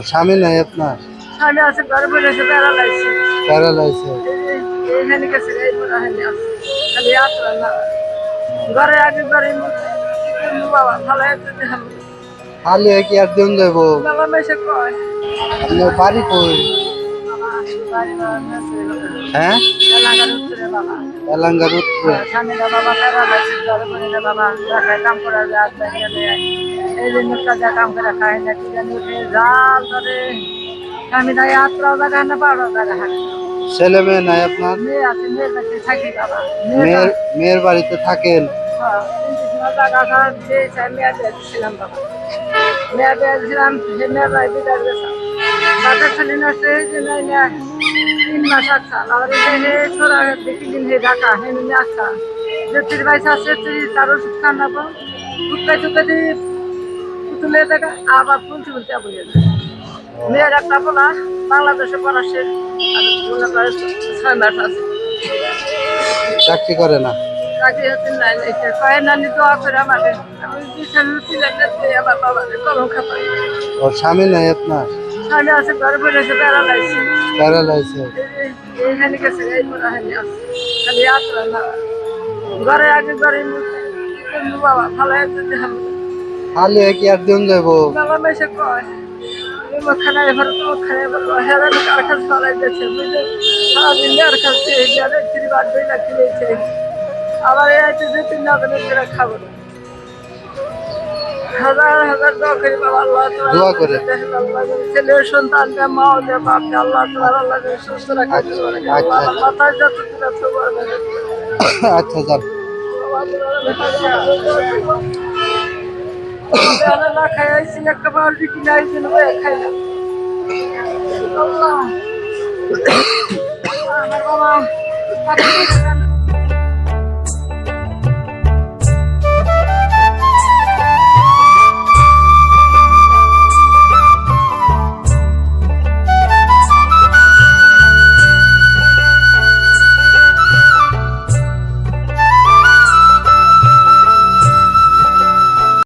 স্বামী নাই আপনার? স্বামী আছে ঘরে বসে প্যারালাইসিস। প্যারালাইসিস। এইখানে গেছে এই মনে হয় খালি যাত্রা না ঘরে আগে ঘরে বাবা ভালো যদি খালি কি আর দিন যাবো? বাবা মেসে কয় আপনার বাড়ি কই? হ্যাঁ, এলাকার উত্তরে বাবা এলাঙ্গার উত্তরে। স্বামীরা বাবা প্যারালাইসিস ঘরে বসে বাবা দেখায় কাম করে যায় এই জন্য কাজে কাম করে খায় না কি জানি উঠে জাল ধরে স্বামীরা যাত্রাও দেখা না পাড়াও দেখা হাঁটে ছেলে মেয়ে নাই আপনার? মেয়ে আছে মেয়ের কাছে থাকি বাবা মেয়ের মেয়ের বাড়িতে থাকেন? টাকা খাওয়া দিয়েছে মেয়ে দিয়েছিলাম বাবা মেয়ে দিয়েছিলাম সে মেয়ের বাড়ি বিদায় গেছিলাম বাচ্চা ছেলে নষ্ট হয়েছে নাই না 3 মাস আসা আর হে ছোড়া দেখি দিন হে ঢাকা হে নিয়ে আসা যে 3 বাইশ আছে তার ওষুধ খান না টুকাই টুকাই তুলে দেখা আবার পুলতে পুলতে বলে মেয়ের একটা বলা বাংলাদেশে পড়াশে আর মনে করে 6 মাস আছে চাকরি করে না? চাকরি হচ্ছে নাই কয় নানি দোয়া করে আমাদের আমি দিয়েছেন রুটি লাগতে আমার বাবাকে কলম খাপাই ওর স্বামী নাই আপনার? স্বামী আছে ঘরে বসে প্যারালাইসিস। প্যারালাইসিস। এইখানে গেছে এই মনে হয় আছে খালি যাত্রা না ঘরে আগে ঘরে বাবা ভালো যদি খালি কি আর দিন যাবো? বাবা মেসে কয় খানা এবার তো খাই বলবো হেরান কার কাছে ফলাই দিয়েছে বুঝলে সারাদিন আর খাচ্ছে যাদের 3 বার 2 লাখ কিনেছে আবার এই আছে যে 3 লাখ করে খাবো না হাজার হাজার দোয়া করি বাবা আল্লাহ দোয়া করে। ছেলের সন্তানকে মা দে বাপ দে আল্লাহ তোমার আল্লাহ সুস্থ রাখা আল্লাহ মাথায় যত ব্যথা করবে আচ্ছা যান। না খাই আইছি একটা বালতি কিনে আইছি না খাই না আল্লাহ বাবা